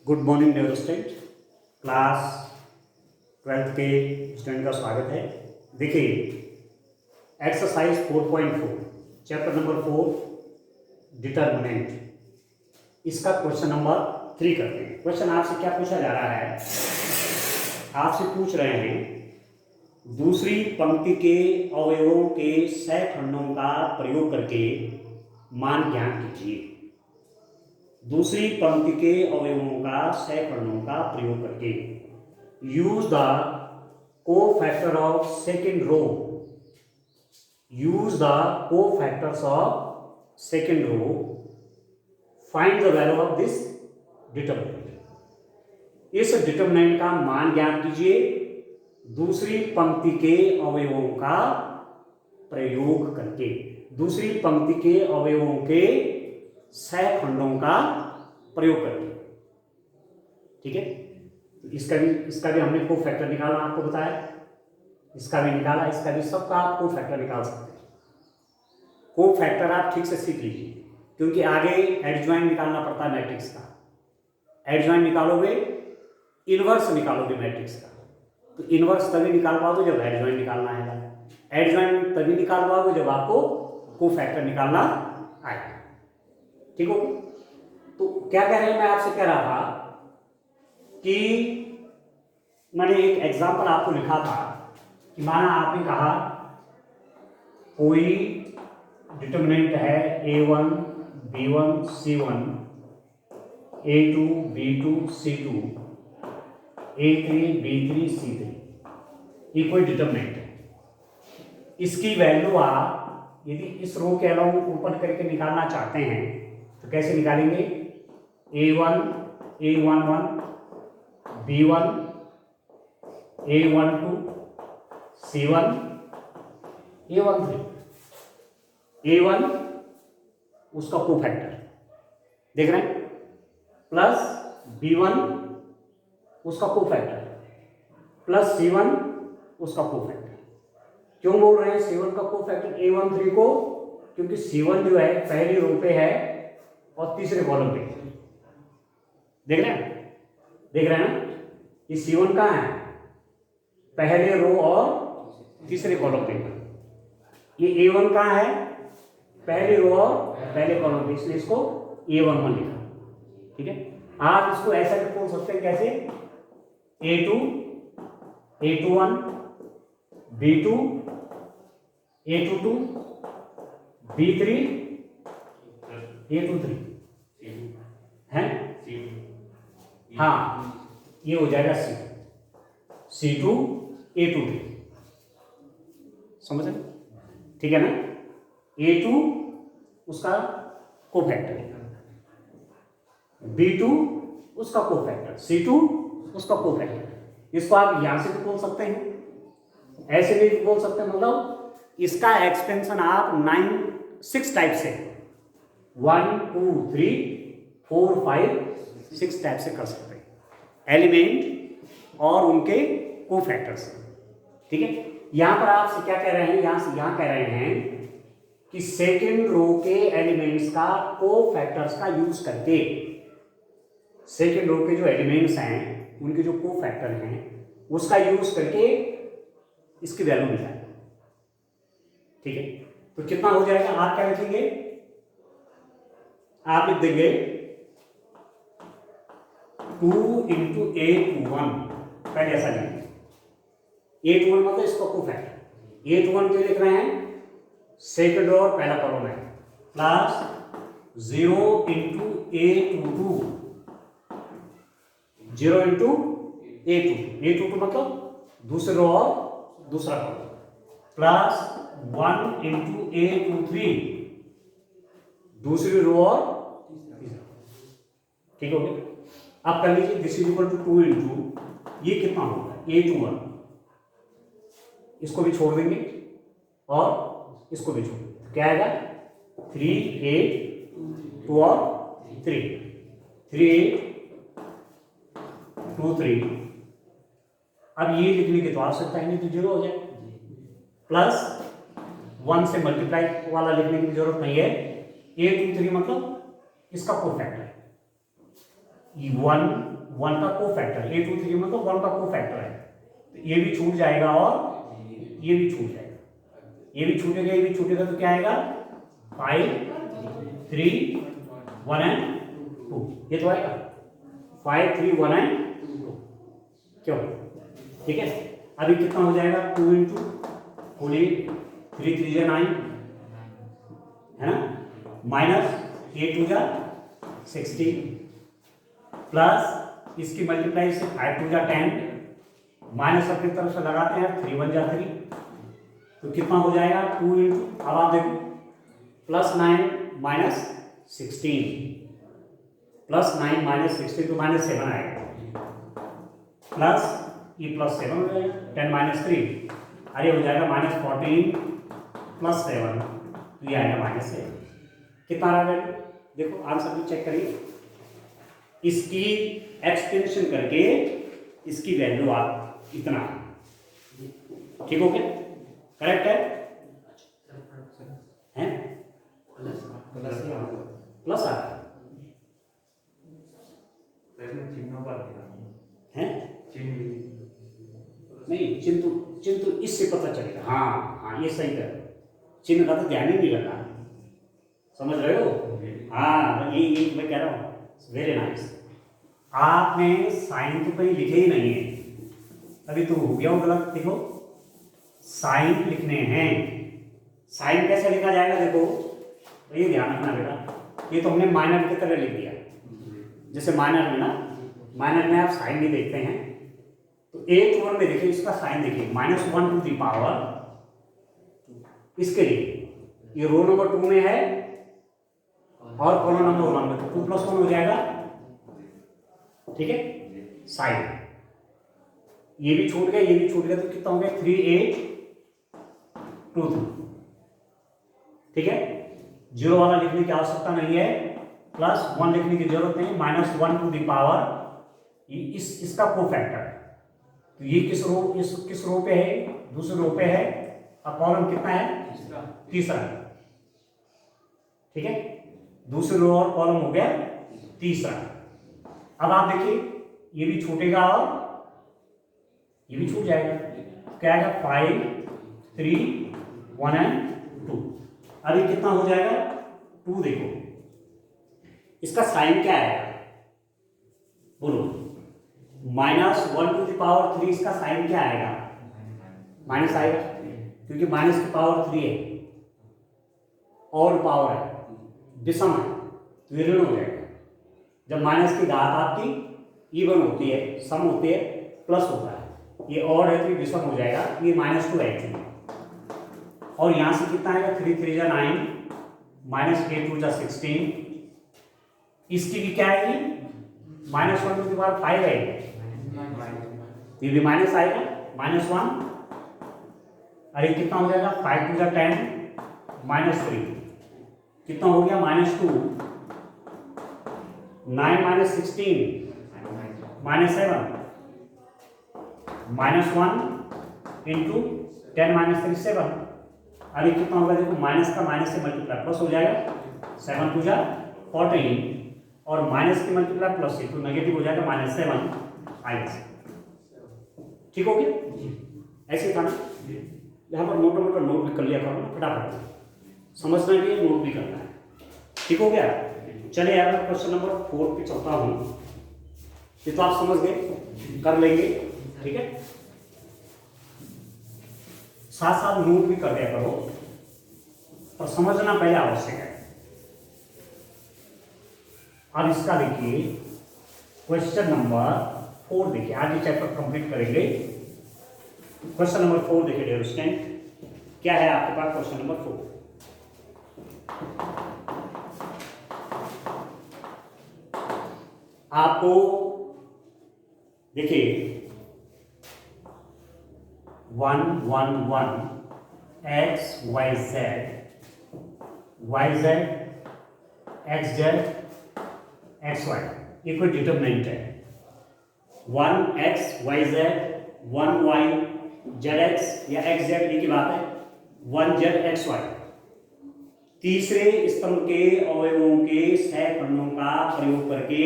Good morning dear student. Class 12th के student का स्वागत है। देखिए एक्सरसाइज 4.4 चैप्टर नंबर 4 डिटर्मिनेंट, इसका क्वेश्चन नंबर 3 करते हैं। क्वेश्चन आपसे क्या पूछा जा रहा है? आपसे पूछ रहे हैं दूसरी पंक्ति के अवयवों के सहखंडों का प्रयोग करके मान ज्ञात कीजिए। दूसरी पंक्ति के अवयवों का सहखंडों का प्रयोग करके use the cofactor of second row. Use the cofactors of second row. Find the value of this determinant. इस डिटरमिनेंट का मान ज्ञात कीजिए दूसरी पंक्ति के अवयवों का प्रयोग करके। दूसरी पंक्ति के अवयवों के सहखंडों का प्रयोग करके, ठीक है। इसका भी हमने कोफैक्टर निकाला, आपको बताया। इसका भी निकाला, इसका भी, सबका आप कोफैक्टर निकाल सकते हैं। कोफैक्टर आप ठीक से सीख लीजिए, क्योंकि आगे एडजॉइंट निकालना पड़ता है मैट्रिक्स का। एडजॉइंट निकालोगे, इनवर्स निकालोगे मैट्रिक्स का, तो इनवर्स तभी निकाल पाओगे जब एडजॉइंट निकालना आएगा। एडजॉइंट तभी निकाल पाओगे जब आपको कोफैक्टर निकालना आएगा, ठीक हो। तो क्या कह रहे हैं, मैं आपसे कह रहा था कि मैंने एक एग्जांपल आपको लिखा था कि माना आपने कहा कोई डिटरमिनेंट है A1 B1 C1 A2 B2 C2 A3 B3 C3, ये कोई डिटरमिनेंट है। इसकी वैल्यू आप यदि इस रो के अलावा ऊपर करके निकालना चाहते हैं तो कैसे निकालेंगे? A1 A11 B1 A12 C1 A13। A1 उसका कोफैक्टर देख रहे हैं, प्लस B1 उसका कोफैक्टर, प्लस C1 उसका कोफैक्टर। क्यों बोल रहे हैं C1 का कोफैक्टर A13 को? क्योंकि C1 जो है पहली रो पे है और तीसरे कॉलम पे। देख रहे हैं, देख रहे हैं ना, ये C1 कहाँ है? पहले रो और तीसरे कॉलम पे। ये A1 कहाँ है? पहले रो और पहले कॉलम पे, इसलिए इसको A11 लिखा, ठीक है। आप इसको ऐसा भी बोल सकते हैं, कैसे? A2 A21 B2 A22 B3 A23 है। हाँ, ये हो जाएगा C2 A23, समझ रहे, ठीक है ना। A2 उसका कोफैक्टर, B2 उसका कोफैक्टर, C2 उसका कोफैक्टर। इसको आप यहां से भी बोल सकते हैं, ऐसे भी बोल सकते हैं। मतलब इसका एक्सपेंशन आप 6 टाइप से 1 2 3 4 5 6 टाइप से कर सकते हैं, एलिमेंट और उनके कोफैक्टर्स, ठीक है। यहां पर आपसे क्या कह रहे हैं, यहां कह रहे हैं कि सेकेंड रो के एलिमेंट्स का कोफैक्टर्स का यूज करके, सेकेंड रो के जो एलिमेंट्स हैं उनके जो कोफैक्टर हैं उसका यूज करके इसकी वैल्यू मिल जाएगी, ठीक है। तो कितना हो जाएगा? आप क्या लिखेंगे? आप लिख देंगे 2 × A21। पहले ऐसा लिखेंगे, A21 मतलब इसका कोफैक्टर। A21 जो लिख रहे हैं सेकंड रो और पहला कॉलम है, प्लस 0 × A22, 0 × A22 मतलब दूसरे रो और दूसरा कॉलम, प्लस 1 × A23, दूसरी रो और तीसरा, ठीक हो गया। अब कर लीजिए दिस इज इक्वल टू 2 × ये कितना होगा? A21, इसको भी छोड़ देंगे और इसको भी छोड़ देंगे, क्या आएगा? 3 8 2 और 3 3 8 2 3। अब ये लिखने की तो आवश्यकता ही नहीं, तो 0 हो जाए। प्लस 1 से मल्टीप्लाई वाला लिखने की जरूरत नहीं है। A23 मतलब इसका कोफैक्टर, वन, वन का को फैक्टर, 8 2 3 मतलब वन का को फैक्टर है, तो ये भी छूट जाएगा और ये भी छूट जाएगा, ये भी छूटेगा, ये भी छूटेगा, तो क्या आएगा 5 3 1 एंड 2, ये तो आएगा 5 3 1 एंड 2, क्यों? ठीक है। अभी कितना हो जाएगा 2 इंटू होली 3 3 जा 9 है ना, माइनस 8 2 जा 16 प्लस इसकी मल्टीप्लाई से 5 2 जा 10 माइनस अपनी तरफ से लगाते हैं 3 1 जा 3, तो कितना हो जाएगा 2 इंटू, अब आप देखो प्लस 9 माइनस 16 प्लस 9 माइनस 16 तो माइनस 7 आएगा, प्लस ये प्लस 7 हो जाएगा 10 माइनस 3, अरे हो जाएगा माइनस 14 प्लस 7, तो ये आएगा माइनस 7। कितना आ रहा है देखो, आंसर भी चेक करिए, इसकी एक्सटेंशन करके इसकी वैल्यू आप इतना, ठीक हो गया, करेक्ट है? हैं? प्लस आ रहा है, नहीं चिन्ह तो इससे पता चलेगा, हाँ हाँ ये सही कर, चिन्ह का तो ध्यान ही नहीं रखा, समझ रहे हो? हाँ ये मैं कह रहा हूँ, वेरी नाइस। आपने साइन तो कहीं लिखे ही नहीं है, अभी तो हो गया हो गलत, देखो साइन लिखने हैं, साइन कैसे लिखा जाएगा देखो, तो ये ध्यान रखना बेटा, ये तो हमने माइनर की तरह लिख दिया, जैसे माइनर में ना, माइनर में आप साइन नहीं देखते हैं, तो एक वन में देखिए इसका साइन देखिए -1 टू द पावर, इसके लिए ये रो नंबर 2 में है और कॉलम नंबर 1 में, तो 2 + 1 हो जाएगा, ठीक है, साइन ये भी छूट गया, ये भी छूट गया, तो कितना हो गया 3 8 2 3, ठीक है, जीरो वाला लिखने की आवश्यकता नहीं है, +1 लिखने की जरूरत नहीं, -1 टू द पावर इसका को फैक्टर, तो ये किस रो पे है, दूसरे रो पे है, अब कॉलम कितना है तीसरा, ठीक है, दूसरे रो और कॉलम हो गया तीसरा। अब आप देखिए ये भी छूटेगा और ये भी छूट जाएगा, क्या आएगा 5 3 1 एंड 2, अभी कितना हो जाएगा 2, देखो इसका साइन क्या आएगा बोलो, -1 टू द पावर 3, इसका साइन क्या आएगा माइनस आएगा, क्योंकि माइनस की पावर 3 है और पावर है, विषम है, तो ये ऋण हो जाएगा, जब माइनस की घात आपकी इवन होती है, सम होती है, प्लस होता है, ये और है तो ये विषम हो जाएगा, ये -2 है, और यहां से कितना आएगा 3 3 जा 9 -8 2 जा 16, इसकी भी क्या आएगी -1 टू द पावर 5 आएगी, ये भी माइनस आएगा -1, अरे कितना हो जाएगा 5 2 जा 10 -3, कितना हो गया -2, 9 -16 -7, -1 इंटू 10 -3 7, अभी कितना होगा देखो, माइनस का माइनस से मल्टीप्लाई प्लस हो जाएगा, 7 2 जा 14, और माइनस की मल्टीप्लाई प्लस से तो नेगेटिव हो जाएगा -7 माइनस, ठीक हो गया, ऐसे था ना, यहाँ पर मोटा मोटा नोट भी कर लिया करो ना, फटाफट समझना भी है, नोट भी करना है, ठीक हो गया। चले यार मैं क्वेश्चन नंबर 4 पे चलता हूँ, ये तो आप समझ गए, कर लेंगे, ठीक है, साथ साथ नोट भी कर दिया करो, और समझना पहले आवश्यक है। अब इसका देखिए क्वेश्चन नंबर 4 देखिए, आज ये चैप्टर कंप्लीट करेंगे, क्वेश्चन नंबर 4 देखिए डियर स्टूडेंट, क्या है आपके पास क्वेश्चन नंबर 4, आपको देखिए 1 1 1 x y z x z x y, ये कोई डिटरमिनेंट है, 1 x y z 1 y z x या x z एक ही बात है, 1 z x y, तीसरे स्तंभ के अवयवों के सहखंडों का प्रयोग करके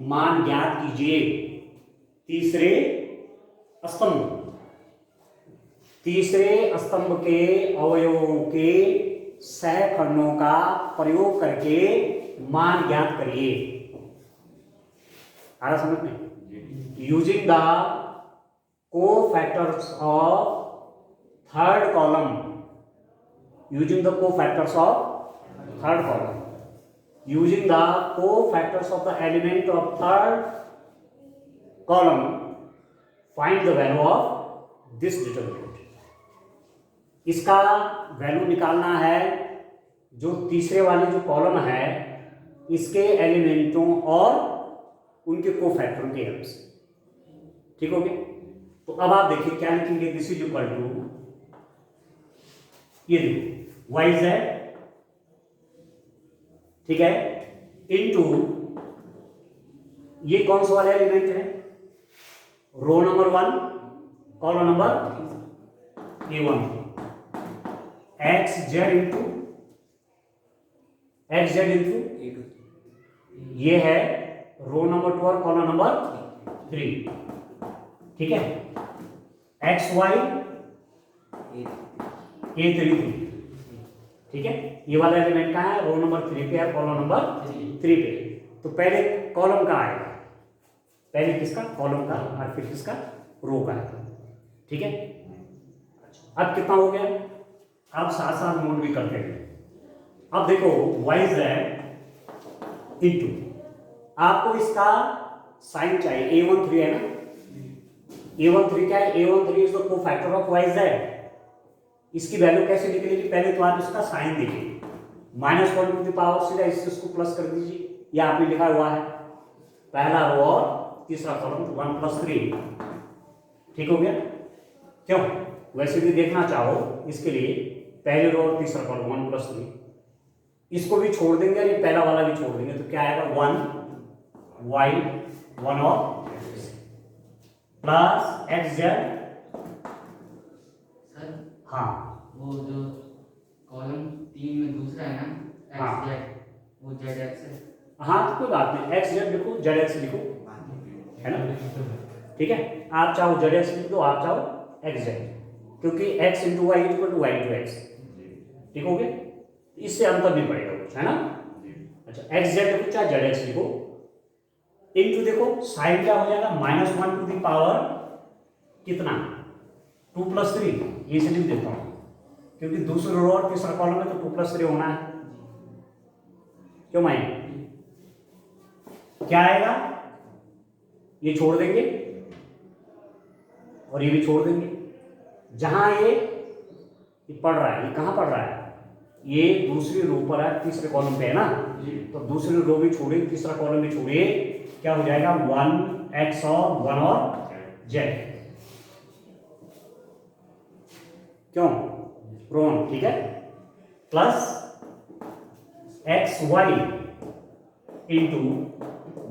मान ज्ञात कीजिए। तीसरे स्तंभ के अवयवों के सहखंडों का प्रयोग करके मान ज्ञात करिए। आ रहा समझ में? Using the cofactors of third column, using the cofactors of third column, using the cofactors of the element of third column, find the value of this determinant। इसका वैल्यू निकालना है जो तीसरे वाले जो कॉलम है इसके एलिमेंटों और उनके कोफैक्टरों के हेल्प से। ठीक हो गया? तो अब आप देखिए क्या लिखेंगे, दिस इज इक्वल टू, ये देखो वाई जेड, ठीक है, इनटू ये कौन सा वाला एलिमेंट है, row number 1 column number A1, x z into ये है रो नंबर 2 और कॉलम नंबर 3, ठीक है, एक्स वाई A3, ठीक है। ये वाला एलिमेंट कहाँ है, रो नंबर 3 पे है, कॉलम नंबर 3 पे। तो पहले कॉलम का आएगा, पहले किसका, कॉलम का, और फिर किसका, रो का आएगा, ठीक है। अब कितना हो गया, अब साथ साथ नोट भी करते हैं। अब देखो वाई जेड इंटू, आपको इसका साइन चाहिए, A13 है ना, A13 क्या है, A13 is the cofactor of y z. इसकी वैल्यू कैसे निकलेगी, पहले तो आप इसका साइन देखिए, -1 टू द पावर, सीधा इसको प्लस कर दीजिए, ये आपने लिखा हुआ है, पहला रो और तीसरा कॉलम 1 + 3, ठीक हो गया। क्यों, वैसे भी देखना चाहो इसके लिए पहले रो और तीसरा कॉलम 1 + 3, इसको भी छोड़ देंगे और ये पहला वाला भी छोड़ देंगे, तो क्या आएगा 1 वाई 1 और प्लस एक्स जेड। हाँ, वो जो कॉलम 3 में दूसरा है ना, एक्स जेड, वो जेड एक्स है। हाँ तो कोई बात नहीं, एक्स जेड लिखो, जेड एक्स लिखो, है ना, ठीक है। आप चाहो जेड एक्स लिख दो, आप चाहो एक्स जेड, क्योंकि x into y equal to y into x, ठीक हो गया, इससे अंतर नहीं पड़ेगा कुछ, है ना। अच्छा, एक्स जेड लिखो चाहे जेड एक्स लिखो, इंटू देखो साइन क्या हो जाएगा, -1 टू द पावर कितना, 2 + 3, ये से लिख देता हूं क्योंकि दूसरा रो और तीसरा कॉलम में तो 2 + 3 होना है, क्यों माइंड, क्या आएगा, ये छोड़ देंगे और ये भी छोड़ देंगे, जहां ये पढ़ रहा है, ये कहां पढ़ रहा है, ये दूसरी रो पर है, तीसरे कॉलम पे है ना, तो दूसरी रो भी छोड़िए, तीसरा कॉलम भी छोड़िए, क्या हो जाएगा 1 एक्स और 1 और जेड, क्यों रोन, ठीक है, plus x y into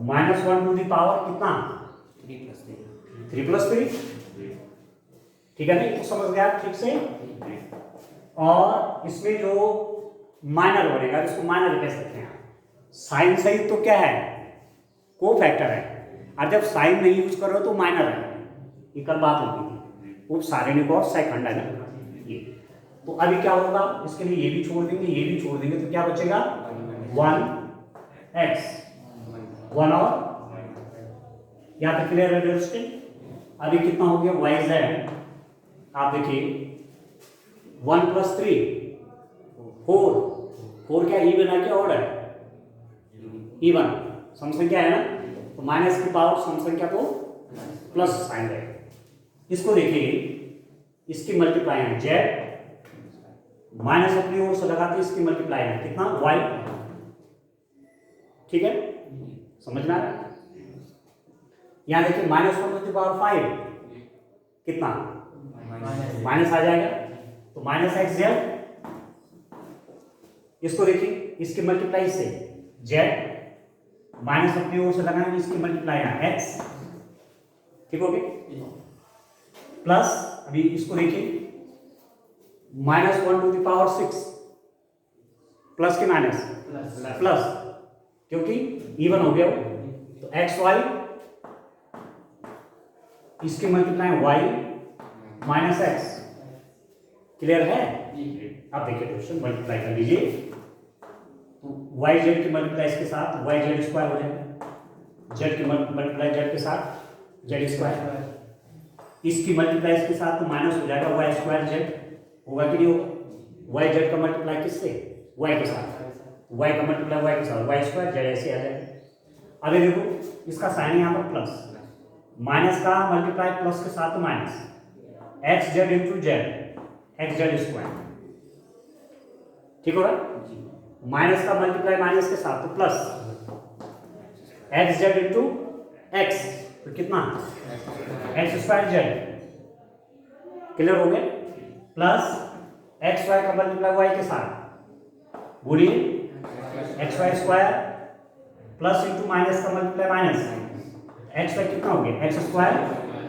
-1 to the power कितना 3 + 3, ठीक है, नहीं तो समझ गया ठीक से। और इसमें जो माइनर बनेगा, इसको माइनर कह सकते हैं, साइन सहित तो क्या है, कोफैक्टर है, और जब साइन नहीं यूज कर रहे हो तो माइनर है, ये कल बात होगी थी, वो सारिणी को सेकंड है ना ये। तो अभी क्या होगा, इसके लिए ये भी छोड़ देंगे, ये भी छोड़ देंगे, तो क्या बचेगा 1 एक्स 1 और, यहाँ पे क्लियर है अंडरस्टैंड। अभी कितना हो गया वाई जेड, आप देखिए 1 + 3 4 क्या इवन है क्या ऑड है, इवन सम संख्या है ना, तो माइनस की पावर सम संख्या तो प्लस साइन रहेगा। इसको देखिए, इसकी मल्टीप्लाई है जेड, माइनस अपनी ओर से लगाते इसकी मल्टीप्लाई है कितना वाई, ठीक है, समझ में आ रहा है। यहां देखिए -1 टू द पावर 5 कितना माइनस आ जाएगा, तो -x(z), इसको देखिए इसकी मल्टीप्लाई से z, माइनस अपनी ओर से लगाएंगे, इसकी मल्टीप्लाई है x, ठीक हो गया, प्लस अभी इसको देखिए -1 टू द पावर 6, प्लस के माइनस प्लस, क्योंकि इवन हो गया वो, तो एक्स वाई, इसकी multiply y minus x. Clear है? अब देखिए क्वेश्चन मल्टीप्लाई कर लीजिए, तो वाई जेड की मल्टीप्लाई इसके साथ वाई जेड स्क्वायर हो जाएगा, जेड की मल्टीप्लाई जेड के साथ जेड स्क्वायर, इसकी मल्टीप्लाई इसके साथ तो माइनस हो जाएगा वाई स्क्वायर जेड, होगा कि नहीं होगा? वाई जेड का मल्टीप्लाई किससे? वाई के साथ, वाई का मल्टीप्लाई वाई के साथ वाई स्क्वायर जेड ऐसे आ जाएगा। अभी देखो इसका साइन यहाँ पर प्लस, माइनस का मल्टीप्लाई प्लस के साथ minus, x z into z x z square, ठीक होगा? माइनस का मल्टीप्लाई माइनस के साथ तो plus x z into x, तो कितना? X square z. क्लियर हो गया? प्लस एक्स वाई का मल्टीप्लाई वाई के साथ, बोलिए x y square plus into minus का मल्टीप्लाई माइनस, एक्स वाई कितना हो गया? X square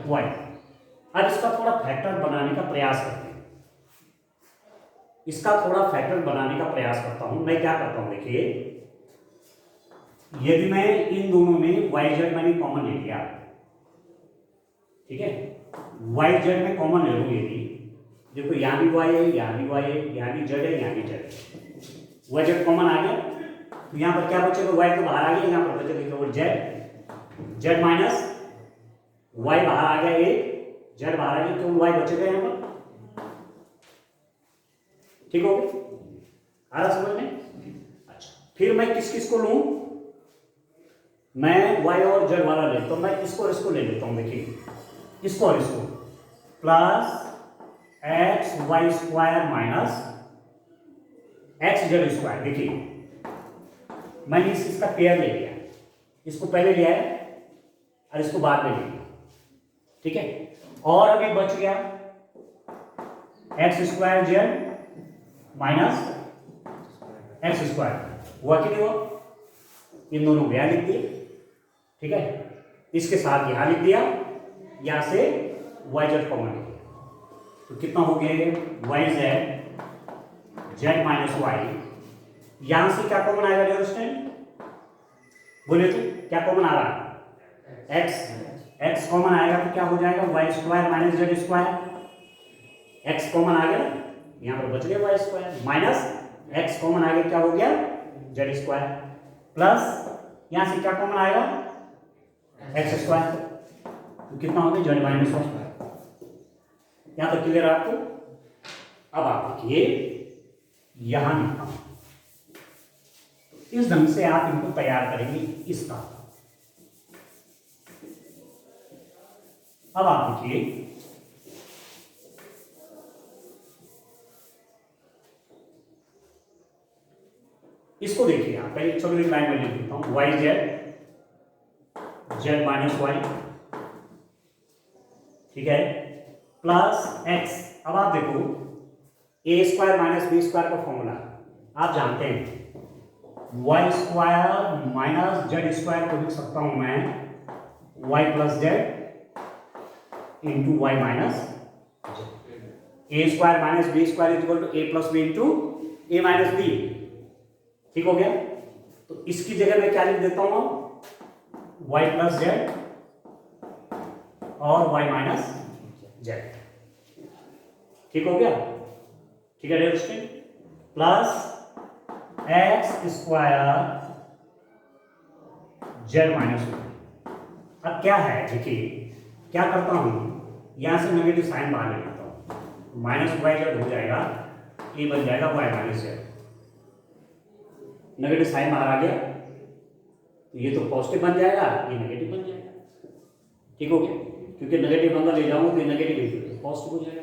y. अब इसका थोड़ा फैक्टर बनाने का प्रयास करते हैं, इसका थोड़ा फैक्टर बनाने का प्रयास करता हूं। मैं क्या करता हूं, देखिए यदि मैं इन दोनों में वाई जेड मैंने कॉमन ले लिया, ठीक है, वाई जेड में कॉमन ले लूं, यदि देखो यहाँ भी वाई है, यहाँ भी वाई है, यहाँ भी जेड है, यहाँ भी जेड है, वाई जेड कॉमन आ गया, तो यहाँ पर क्या बचेगा? वाई तो बाहर आ गया, यहाँ पर बचेगा केवल जेड, जेड माइनस वाई बाहर आ गया, एक जेड बाहर आ गया, केवल वाई बचेगा यहाँ पर। ठीक हो गया? आ रहा समझ में? अच्छा, फिर मैं किस किस को लूं? मैं वाई और जेड वाला लेता हूं, मैं इसको इसको ले लेता हूं, देखिए इसको और इसको, plus x y square minus x z square. देखिए मैंने इसका पेयर ले लिया, इसको पहले लिया है और इसको बाद में लिया, ठीक है। और अभी बच गया x square z minus x square, हुआ कि नहीं हुआ? इन दोनों को यहां लिख दिए, ठीक है, इसके साथ यहां लिख दिया, यहां से वाई जेड कॉमन लिख दिया, तो कितना हो गया? Y z z minus y, यहां से क्या कॉमन आएगा डियर स्टूडेंट? बोले तो क्या कॉमन आ रहा है? एक्स कॉमन आएगा तो क्या हो जाएगा? Y square minus Z square, X common आ गया, यहां पर बच गया Y square, minus X common आ गया, क्या हो गया? जेड स्क्वायर, प्लस यहां से क्या कॉमन आएगा? एक्स स्क्वायर, तो कितना हो गया? Z minus y. यहां तक क्लियर आपको? अब आप देखिए यहां लिखता हूं, इस ढंग से आप इनको तैयार करेंगे इसका। अब आप देखिए इसको, देखिए आप पहले चलो एक लाइन में लिख देता हूं, y z z minus y, ठीक है, प्लस एक्स। अब आप देखो a square minus b square का फॉर्मूला आप जानते हैं, y square minus Z square को लिख सकता हूं मैं y plus z into y minus z. A square minus b square is equal to a plus b into a minus b. ठीक हो गया? तो इसकी जगह मैं क्या लिख देता हूं? वाई प्लस जेड और वाई माइनस जेड। ठीक हो गया? ठीक है dear student, plus x square z minus one. अब क्या है, देखिए क्या करता हूं, यहां से नेगेटिव साइन बाहर ले लेता हूं, माइनस वाई जेड हो जाएगा, ये बन जाएगा y minus z, negative sign बाहर आ गया, तो ये तो पॉजिटिव बन जाएगा, ये नेगेटिव बन जाएगा। ठीक हो गया? क्योंकि नेगेटिव अंदर ले जाऊंगा तो ये नेगेटिव पॉजिटिव हो जाएगा,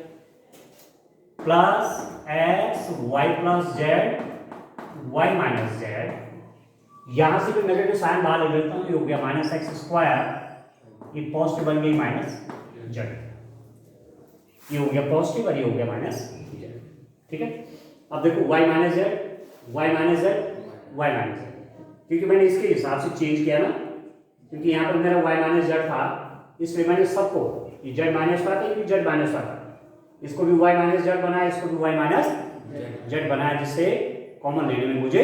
plus x y plus z y minus z, यहां से भी नेगेटिव साइन बाहर ले लेता हूं, ये हो गया माइनस एक्स स्क्वायर, ये पॉजिटिव बन गई माइनस जेड, ये हो गया पॉजिटिव और ये हो गया माइनस जेड। ठीक है? अब देखो y minus z y minus z y minus z, क्योंकि मैंने इसके हिसाब से चेंज किया ना, क्योंकि यहाँ पर मेरा वाई माइनस जेड था, इसलिए मैंने सबको ये जेड माइनस था, ये जेड माइनस था, इसको भी वाई माइनस जेड बनाया, इसको भी वाई माइनस जेड बनाया, जिससे कॉमन लेने में मुझे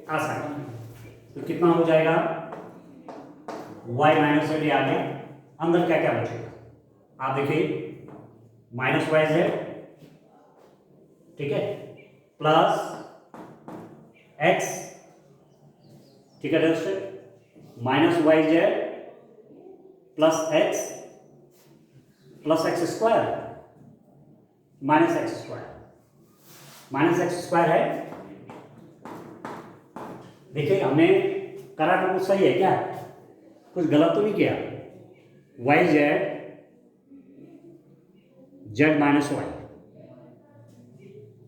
आसान है। तो कितना हो जाएगा? वाई माइनस जेड आ गया, अंदर क्या क्या बचेगा आप देखिए, माइनस वाई जेड, ठीक है, प्लस एक्स, ठीक है दोस्तों, minus y z plus x square minus x square, minus x square है। देखिए हमने करा तो कुछ सही है क्या, कुछ गलत तो नहीं किया। Y z z minus y,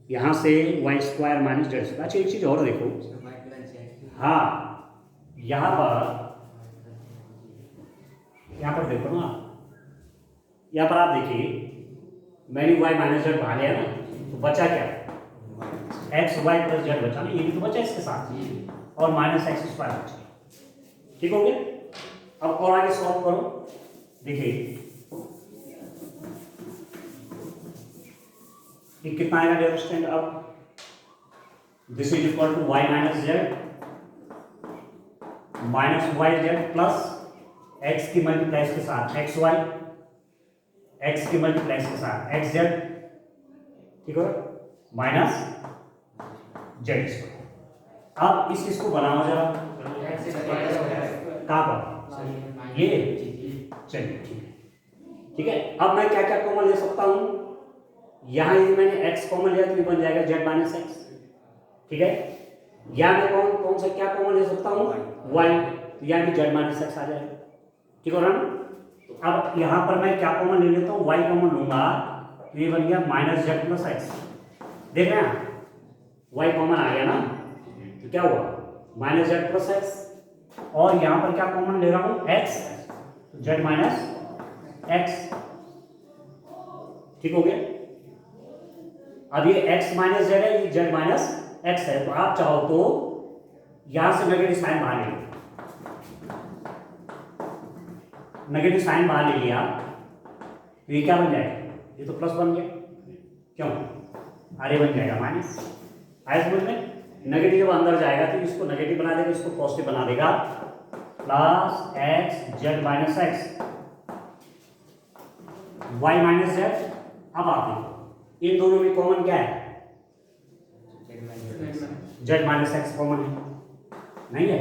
यहां से y square minus Z square. अच्छा एक चीज और देखो, हाँ यहां पर देखो ना, यहां पर आप देखिए मैंने वाई माइनस जेड बाहर लिया ना, तो बचा क्या, एक्स वाई प्लस जेड बचा ना, ये भी तो बचा इसके साथ, और माइनस एक्स स्क्वायर बचा। ठीक हो गया। अब और आगे सॉल्व करो, देखिए ये कितना आएगा डियर स्टूडेंट। अब this is equal to y minus z minus y z plus x की मल्टीप्लाई के साथ एक्स वाई, एक्स की मल्टीप्लाई के साथ एक्स जेड, ठीक है, माइनस जेड स्क्वायर। अब इसको बनाओ जरा, कहां पर, ये, चलिए ठीक है, ठीक है। अब मैं क्या क्या कॉमन ले सकता हूं, यहां यदि मैंने x कॉमन लिया तो ये बन जाएगा z माइनस एक्स, ठीक है। या मैं कौन सा क्या कॉमन ले सकता हूं, y, तो यहाँ भी z माइनस एक्स आ जाएगा, ठीक हो रहा ना। तो अब यहां पर मैं क्या कॉमन ले लेता हूं, y कॉमन लूंगा, तो ये बन गया माइनस जेड प्लस एक्स। देख रहे हैं y कॉमन आ गया ना, तो क्या हुआ माइनस जेड प्लस एक्स, और यहां पर क्या कॉमन ले रहा हूं x, तो जेड माइनस एक्स, ठीक हो गया। अब ये x माइनस जेड है, ये z माइनस एक्स है, तो आप चाहो तो यहां से नेगेटिव साइन बाहर ले लो, नेगेटिव साइन बाहर ले लिया तो ये क्या बन जाएगा, ये तो प्लस बन गया, क्यों आर बन जाएगा माइनस। आया समझ में, नेगेटिव जब अंदर जाएगा तो इसको नेगेटिव बना देगा, इसको पॉजिटिव बना देगा, plus x z minus x y minus z. अब आप देखो इन दोनों में कॉमन क्या है, जेड माइनस एक्स कॉमन है, नहीं है,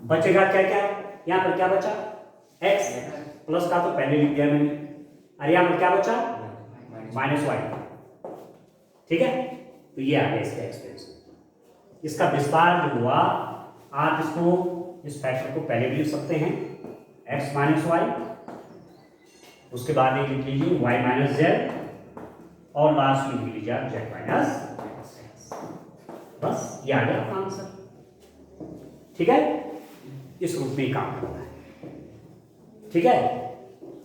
बचेगा क्या क्या, यहां पर क्या बचा, एक्स प्लस का तो पहले लिख दिया मैंने, और यहां पर क्या बचा माइनस वाई, ठीक है। तो ये आ गया इसका एक्सप्रेशन। इसका विस्तार जो हुआ, आप इसको इस फैक्टर को पहले भी लिख सकते हैं एक्स माइनस वाई, उसके बाद ये लिख लीजिए वाई माइनस जेड, और लास्ट में लिख लीजिए आप जेड माइनस एक्स। बस ये आ गया आपका आंसर, ठीक है। इस रूप में काम करना है, ठीक है।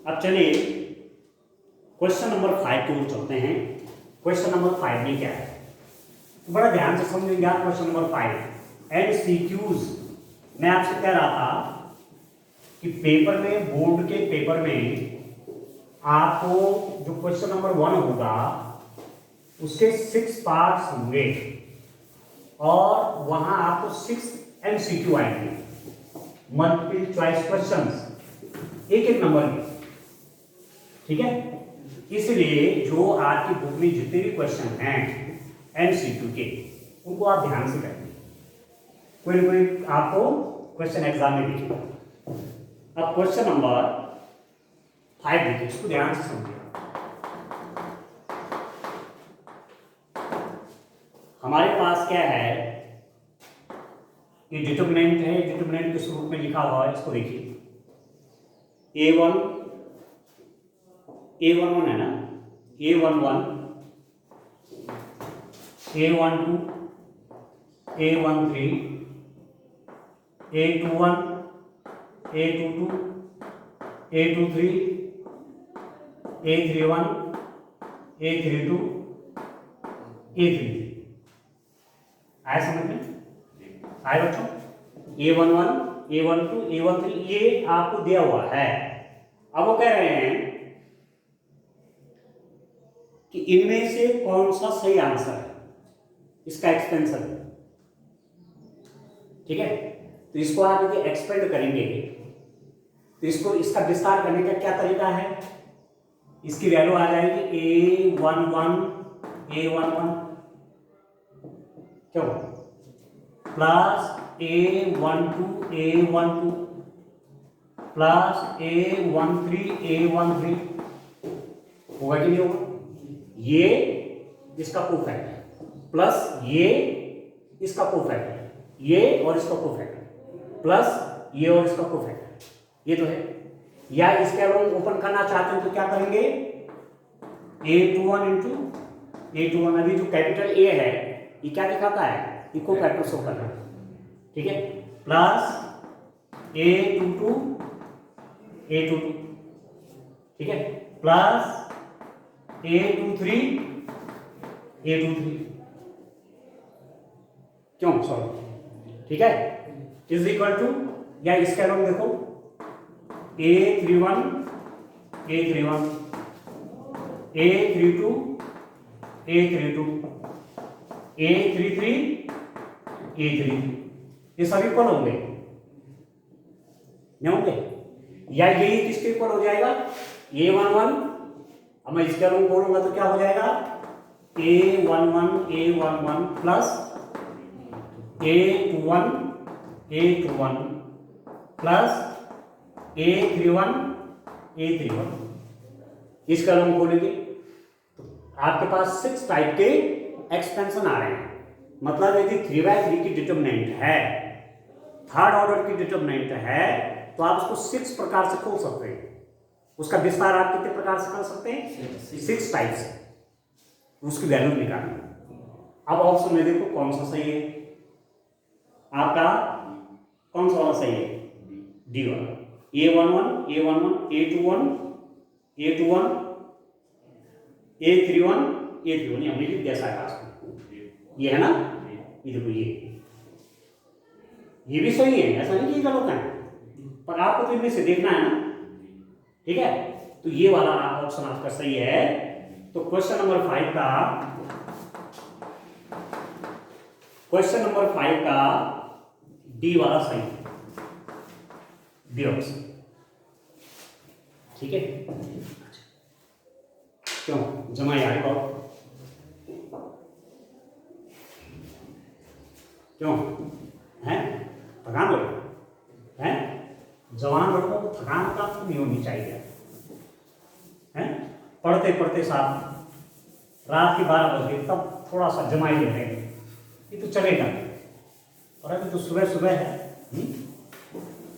अब चलिए क्वेश्चन नंबर 5 की ओर चलते हैं। क्वेश्चन नंबर 5 में क्या है, बड़ा ध्यान से समझेंगे आप। क्वेश्चन नंबर 5 MCQs, मैं आपसे कह रहा था कि पेपर में, बोर्ड के पेपर में आपको जो क्वेश्चन नंबर 1 होगा उसके 6 पार्ट्स होंगे, और वहां आपको 6 MCQ आएंगे, मल्टीपल चॉइस क्वेश्चंस, एक एक नंबर के, ठीक है। इसलिए जो आपकी बुक में जितने भी क्वेश्चन हैं MCQ के, उनको आप ध्यान से करेंगे, कोई ना कोई आपको क्वेश्चन एग्जाम में दिखेगा। अब क्वेश्चन नंबर 5 देखिए, इसको ध्यान से समझिए। हमारे पास क्या है, ये डिटरमिनेंट है, डिटरमिनेंट किस रूप में लिखा हुआ है इसको देखिए, A1 है ना, A11 A12 A13 A21 A22 A23 A31 A32 A33, आया समझ में, आया बच्चों। A11 A12 A13 ये आपको दिया हुआ है। अब वो कह रहे हैं कि इनमें से कौन सा सही आंसर है, इसका एक्सपेंशन, ठीक है। तो इसको आप यदि एक्सपेंड करेंगे तो इसको इसका विस्तार करने का क्या तरीका है, इसकी वैल्यू आ जाएगी A11 क्यों प्लस A12 प्लस A13 होगा कि नहीं होगा, ये इसका कोफैक्टर प्लस ये इसका कोफैक्टर, ये और इसका कोफैक्टर प्लस ये और इसका कोफैक्टर, ये तो है। या इसके अलावा ओपन करना चाहते हैं तो क्या करेंगे, A21 इंटू A21, अभी जो कैपिटल A है ये क्या दिखाता है, इको फैक्टर शो कर रहा है, ठीक है, प्लस A22 ठीक है, प्लस A23 क्यों सॉरी, ठीक है, इज इक्वल टू, या इसके अलावा देखो A31 A32 A33 ये सभी इक्वल होंगे, नहीं होंगे, या यही किसके इक्वल हो जाएगा A11, अब मैं इसके अलावा बोलूंगा तो क्या हो जाएगा A11 plus A21 plus A31 इसका हम खोलेंगे तो आपके पास 6 टाइप के एक्सपेंशन आ रहे हैं, मतलब यदि 3/3 की डिटरमिनेंट है, थर्ड ऑर्डर की डिटरमिनेंट है, तो आप उसको 6 प्रकार से खोल सकते हैं, उसका विस्तार आप कितने प्रकार से कर सकते हैं, 6 टाइप से, उसकी वैल्यू निकालना। अब ऑप्शन में देखो कौन सा सही है, आपका कौन सा वाला सही है, डी वाला, A11 A21 A31 A31 ये हमने लिख दिया शायद, ये है ना, ये देखो ये भी सही है, ऐसा नहीं कि गलत है, पर आपको तो इनमें से देखना है ना, ठीक है, तो ये वाला ऑप्शन आपका सही है। तो क्वेश्चन नंबर 5 का डी वाला सही है, डी ऑप्शन, ठीक है, क्यों जमा यार बहुत, क्यों है थकान हो है, जवान लड़कों को थकान का नहीं होनी चाहिए है, पढ़ते पढ़ते साथ रात के 12 बजे तब थोड़ा सा जमाई रहेगा, ये तो चलेगा, और अभी तो सुबह सुबह है।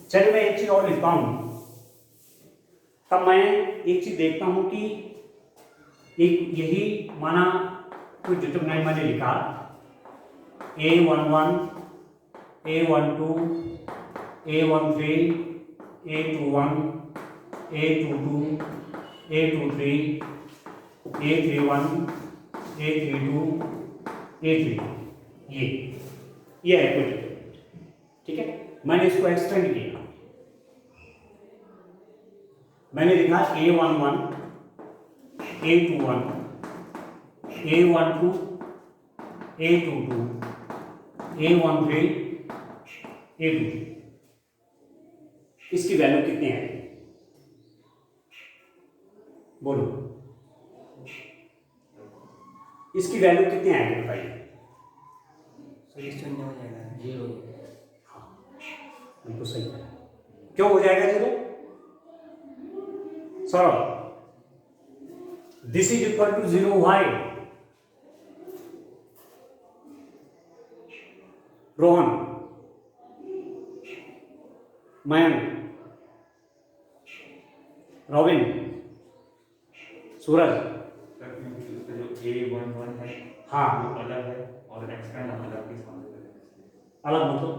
चलिए मैं एक चीज और लिखता हूं, तब मैं एक चीज देखता हूं कि एक यही माना कोई डिटरमिनेंट मैंने लिखा A11 A12 A13 A21 A22 A23 A31 A32 A32 ये है कोई, ठीक है, मैंने इसको एक्सटेंड किया, मैंने लिखा A11 A21 A12 A22 A13 A22, इसकी वैल्यू कितनी है बोलो, इसकी वैल्यू कितनी आएगी बताइए, शून्य हो जाएगा, 0, हाँ बिल्कुल सही है, क्यों हो जाएगा 0, sir this is equal to 0 Y, Rohan Mayank Robin Suraj, जो A11 है हाँ वो अलग है और एक्सपेंड अलग के साथ अलग मतलब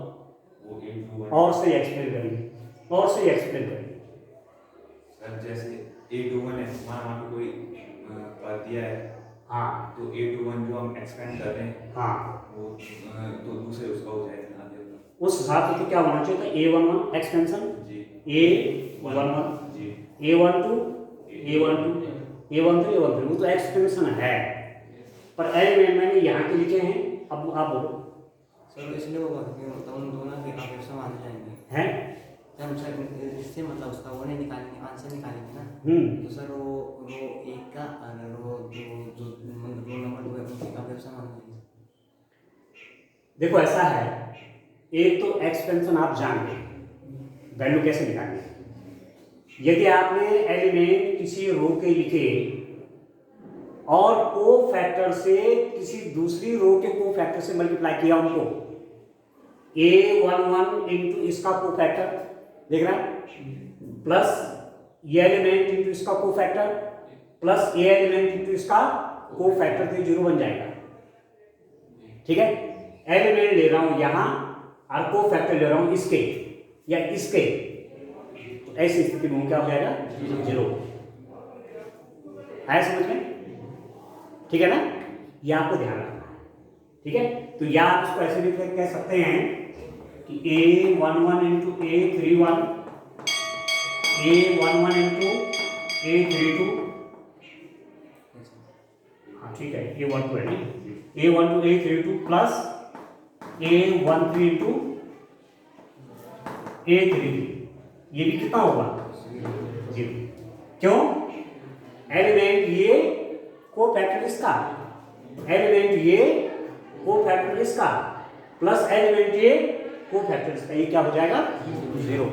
वो A21 और से एक्सप्लेन करिए, और से एक्सप्लेन करिए, सर जैसे A21 है, वहाँ पे कोई पद दिया है, हाँ तो A21 जो हम एक्सपेंड कर रहे हैं हाँ, वो तो दूसरे उसका हो जाएगा ना देगा, उस हिसाब से तो क्या होना चाहिए था, A11 एक्सपेंशन जी A11 जी A12 A13 A13 वो तो एक्सपेंशन है, पर मैंने यहाँ के लिखे हैं, अब आप बोलो सर इसलिए होगा क्योंकि उन दोनों के आगे समान जाएंगे हैं, हम सर इससे से मतलब उसका वो नहीं निकालेंगे, आंसर निकालेंगे ना, तो सर वो रो 1 का और रो 2 जो मतलब रो नंबर 2 है उनके का ऑप्शन मान लीजिए। देखो ऐसा है, एक तो एक्सपेंशन आप जान गए, वैल्यू कैसे निकालनी है। यदि आपने एलिमेंट किसी रो के लिखे और को फैक्टर से किसी दूसरी रो के को फैक्टर से मल्टीप्लाई किया उनको, A11 इंटू इसका को फैक्टर देख रहा है, प्लस ये एलिमेंट इंटू इसका को फैक्टर प्लस ये एलिमेंट इंटू इसका को फैक्टर, तो 0 बन जाएगा। ठीक है, एलिमेंट ले रहा हूं यहां और को फैक्टर ले रहा हूं इसके या इसके, तो ऐसी स्थिति में क्या हो जाएगा 0 है, समझ में? ठीक है ना, ये आपको ध्यान रखना है। ठीक है, तो या आप इसको ऐसे भी कह सकते हैं कि A11 into A31, A11 into A32, हाँ ठीक है, A12 है नहीं, A12 A32 plus A13 into A33, ये भी कितना होगा 0। क्यों? एलिमेंट ये को फैक्टर इसका, एलिमेंट ये को फैक्टर इसका प्लस एलिमेंट ये को फैक्टर इसका, ये क्या हो जाएगा 0।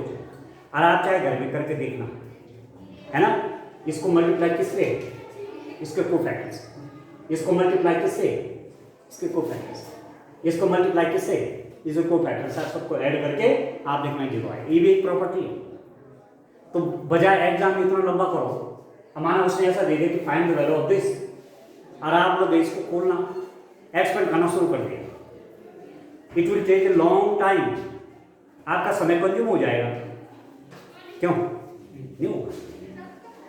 और आप चाहे घर में करके देखना है ना, इसको मल्टीप्लाई किससे, इसके को फैक्टर से, इसको मल्टीप्लाई किससे, इसके को फैक्टर से, इसको मल्टीप्लाई किससे, इसके को फैक्टर से, सबको ऐड करके आप देखना 0 आए। ये भी एक प्रॉपर्टी है। तो बजाय एग्जाम इतना लंबा करो, हमारा उसने ऐसा दे दिया कि find the value of this, और आप लोग इसको खोलना एक्सपेंड करना शुरू कर दिया, it will take a long time, आपका समय कंज्यूम हो जाएगा। क्यों नहीं होगा?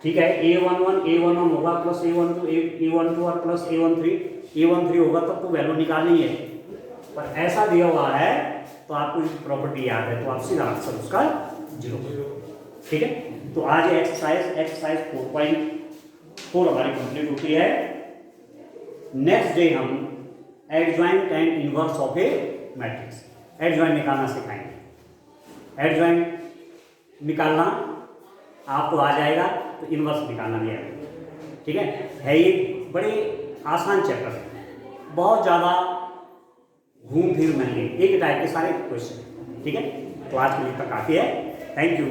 ठीक है, A11 होगा प्लस A12 और प्लस A13 होगा, तब तो वैल्यू निकालनी है। पर ऐसा दिया हुआ है तो आपको इसकी प्रॉपर्टी याद है, तो आप सीधा आंसर उसका 0। ठीक है, तो आज एक्सरसाइज 4.4 हमारी कंप्लीट होती है। नेक्स्ट डे हम adjoint and inverse of A matrix, adjoint निकालना सिखाएंगे। एडजॉइंट निकालना आपको आ जाएगा तो इनवर्स निकालना भी आएगा। ठीक है, ये बड़े आसान चैप्टर है, बहुत ज़्यादा घूम फिर नहीं है, एक टाइप के सारे क्वेश्चन। ठीक है, तो आज के लिए तक काफ़ी है। Thank you.